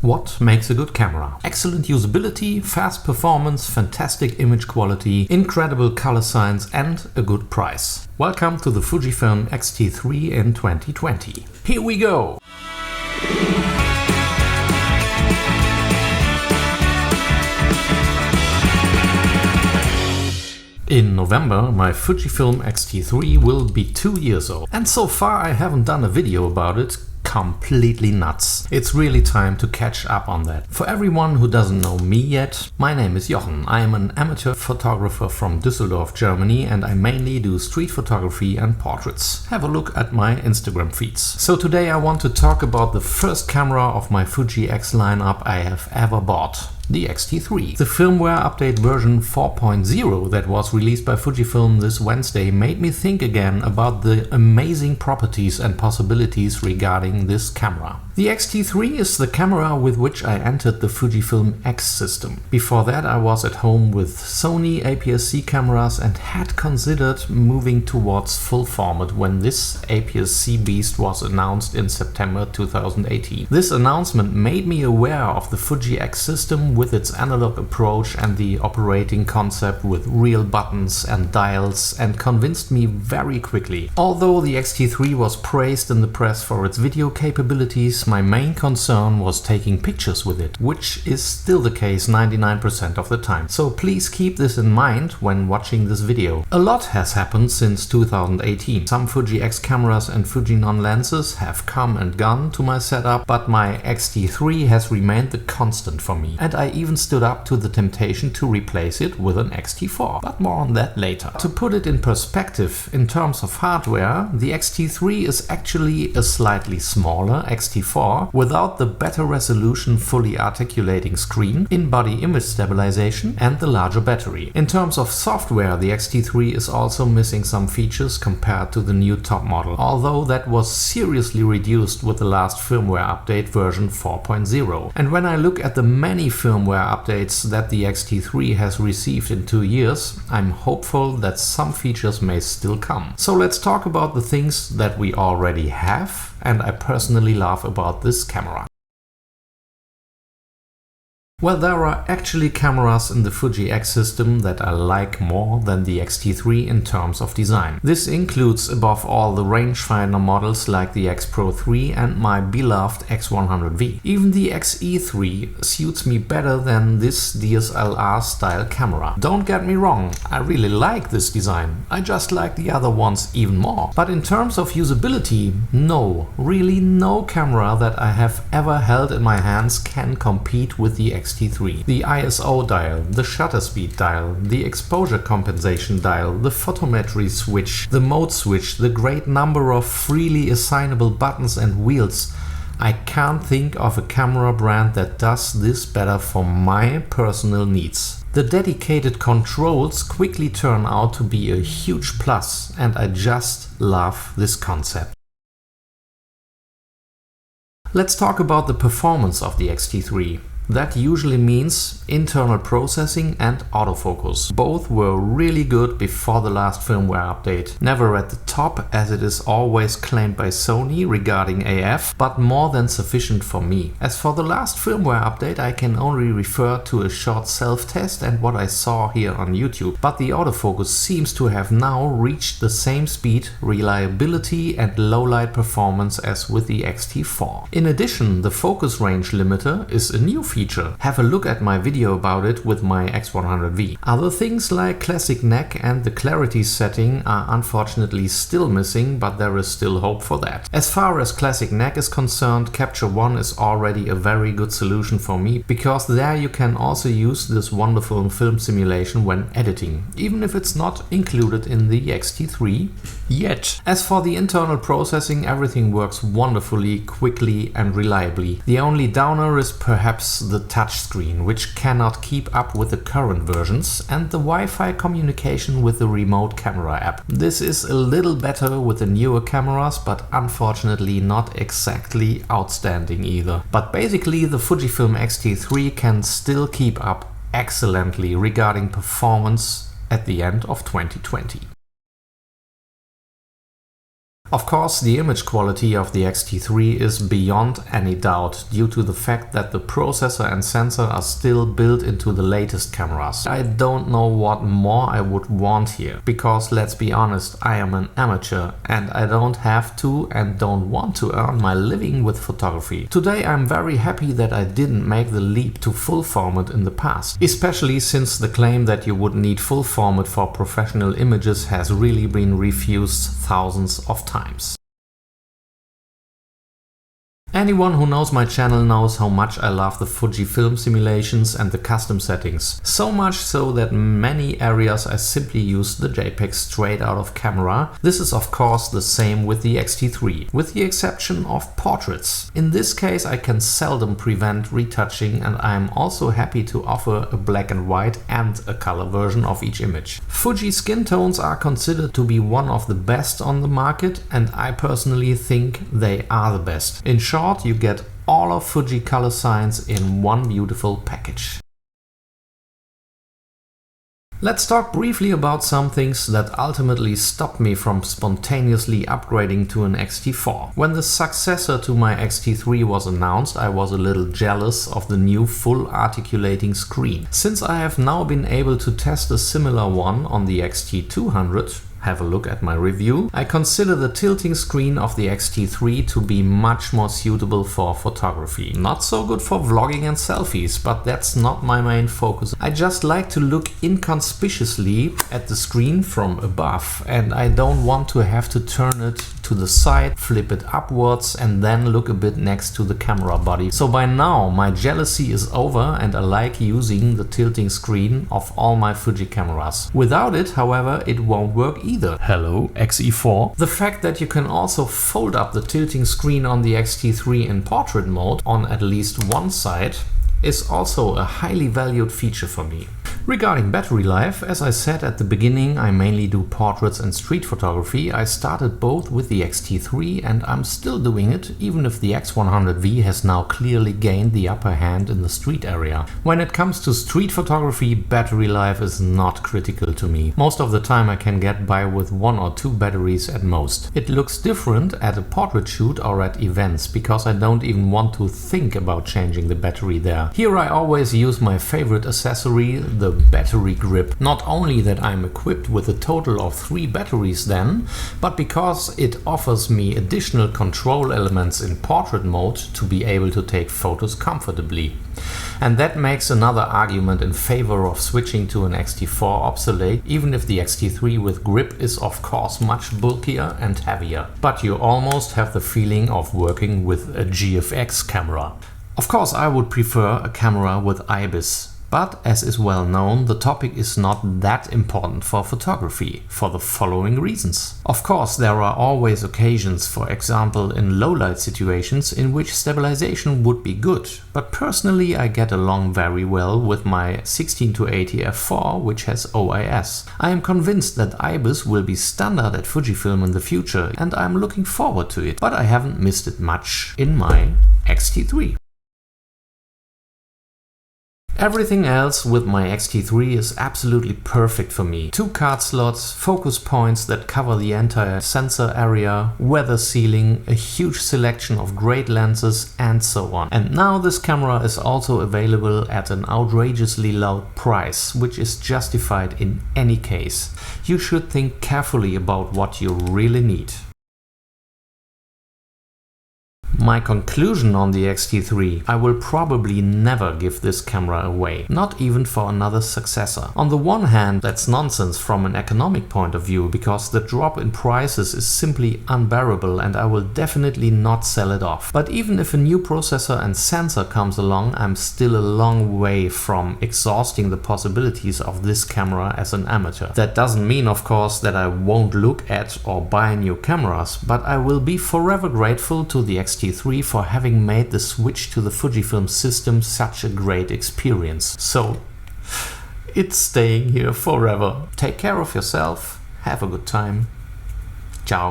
What makes a good camera? Excellent usability, fast performance, fantastic image quality, incredible color science and a good price. Welcome to the Fujifilm X-T3 in 2020. Here we go! In November, my Fujifilm X-T3 will be 2 years old, and so far I haven't done a video about it. Completely nuts. It's really time to catch up on that. For everyone who doesn't know me yet, my name is Jochen. I am an amateur photographer from Düsseldorf, Germany, and I mainly do street photography and portraits. Have a look at my Instagram feeds. So today I want to talk about the first camera of my Fuji-X lineup I have ever bought. The X-T3. The firmware update version 4.0 that was released by Fujifilm this Wednesday made me think again about the amazing properties and possibilities regarding this camera. The X-T3 is the camera with which I entered the Fujifilm X system. Before that I was at home with Sony APS-C cameras and had considered moving towards full format when this APS-C beast was announced in September 2018. This announcement made me aware of the Fuji-X system with its analog approach and the operating concept with real buttons and dials, and convinced me very quickly. Although the X-T3 was praised in the press for its video capabilities, my main concern was taking pictures with it, which is still the case 99% of the time. So please keep this in mind when watching this video. A lot has happened since 2018. Some Fuji-X cameras and Fujinon lenses have come and gone to my setup, but my X-T3 has remained the constant for me, and I even stood up to the temptation to replace it with an X-T4, but more on that later. To put it in perspective, in terms of hardware, the X-T3 is actually a slightly smaller X-T4 without the better resolution fully articulating screen, in-body image stabilization and the larger battery. In terms of software, the X-T3 is also missing some features compared to the new top model, although that was seriously reduced with the last firmware update version 4.0. And when I look at the many firmware updates that the X-T3 has received in 2 years, I'm hopeful that some features may still come. So let's talk about the things that we already have and I personally love about this camera. Well, there are actually cameras in the Fuji X system that I like more than the X-T3 in terms of design. This includes above all the rangefinder models like the X Pro 3 and my beloved X100V. Even the X-E3 suits me better than this DSLR style camera. Don't get me wrong, I really like this design. I just like the other ones even more. But in terms of usability, really no camera that I have ever held in my hands can compete with the X-T3. The ISO dial, the shutter speed dial, the exposure compensation dial, the photometry switch, the mode switch, the great number of freely assignable buttons and wheels. I can't think of a camera brand that does this better for my personal needs. The dedicated controls quickly turn out to be a huge plus, and I just love this concept. Let's talk about the performance of the X-T3. That usually means internal processing and autofocus. Both were really good before the last firmware update. Never at the top, as it is always claimed by Sony regarding AF, but more than sufficient for me. As for the last firmware update, I can only refer to a short self-test and what I saw here on YouTube. But the autofocus seems to have now reached the same speed, reliability and low-light performance as with the X-T4. In addition, the focus range limiter is a new feature. Have a look at my video about it with my X100V. Other things like classic neck and the clarity setting are unfortunately still missing, but there is still hope for that. As far as classic neck is concerned, Capture One is already a very good solution for me, because there you can also use this wonderful film simulation when editing, even if it's not included in the X-T3 yet. As for the internal processing, everything works wonderfully, quickly and reliably. The only downer is perhaps the touchscreen, which cannot keep up with the current versions, and the Wi-Fi communication with the remote camera app. This is a little better with the newer cameras, but unfortunately not exactly outstanding either. But basically the Fujifilm X-T3 can still keep up excellently regarding performance at the end of 2020. Of course, the image quality of the X-T3 is beyond any doubt due to the fact that the processor and sensor are still built into the latest cameras. I don't know what more I would want here, because let's be honest, I am an amateur and I don't have to and don't want to earn my living with photography. Today I'm very happy that I didn't make the leap to full format in the past, especially since the claim that you would need full format for professional images has really been refused thousands of times. Anyone who knows my channel knows how much I love the Fujifilm simulations and the custom settings. So much so that in many areas I simply use the JPEG straight out of camera. This is of course the same with the X-T3, with the exception of portraits. In this case I can seldom prevent retouching, and I am also happy to offer a black and white and a color version of each image. Fuji skin tones are considered to be one of the best on the market, and I personally think they are the best. In short, you get all of Fuji color science in one beautiful package. Let's talk briefly about some things that ultimately stopped me from spontaneously upgrading to an X-T4. When the successor to my X-T3 was announced, I was a little jealous of the new full articulating screen. Since I have now been able to test a similar one on the X-T200, have a look at my review, I consider the tilting screen of the X-T3 to be much more suitable for photography. Not so good for vlogging and selfies, but that's not my main focus. I just like to look inconspicuously at the screen from above, and I don't want to have to turn it to the side, flip it upwards and then look a bit next to the camera body. So by now my jealousy is over and I like using the tilting screen of all my Fuji cameras. Without it, however, it won't work either. Hello, X-E4. The fact that you can also fold up the tilting screen on the X-T3 in portrait mode on at least one side is also a highly valued feature for me. Regarding battery life, as I said at the beginning, I mainly do portraits and street photography. I started both with the X-T3 and I'm still doing it, even if the X100V has now clearly gained the upper hand in the street area. When it comes to street photography, battery life is not critical to me. Most of the time I can get by with 1 or 2 batteries at most. It looks different at a portrait shoot or at events, because I don't even want to think about changing the battery there. Here I always use my favorite accessory, the battery grip. Not only that I'm equipped with a total of 3 batteries then, but because it offers me additional control elements in portrait mode to be able to take photos comfortably. And that makes another argument in favor of switching to an X-T4 obsolete, even if the X-T3 with grip is of course much bulkier and heavier. But you almost have the feeling of working with a GFX camera. Of course I would prefer a camera with IBIS. But as is well known, the topic is not that important for photography, for the following reasons. Of course, there are always occasions, for example in low-light situations, in which stabilization would be good, but personally I get along very well with my 16-80 f4, which has OIS. I am convinced that IBIS will be standard at Fujifilm in the future, and I am looking forward to it, but I haven't missed it much in my X-T3. Everything else with my X-T3 is absolutely perfect for me. 2 card slots, focus points that cover the entire sensor area, weather sealing, a huge selection of great lenses and so on. And now this camera is also available at an outrageously low price, which is justified in any case. You should think carefully about what you really need. My conclusion on the X-T3: I will probably never give this camera away, not even for another successor. On the one hand, that's nonsense from an economic point of view, because the drop in prices is simply unbearable and I will definitely not sell it off. But even if a new processor and sensor comes along, I'm still a long way from exhausting the possibilities of this camera as an amateur. That doesn't mean, of course, that I won't look at or buy new cameras, but I will be forever grateful to the X-T3 for having made the switch to the Fujifilm system such a great experience. So it's staying here forever. Take care of yourself, have a good time. Ciao.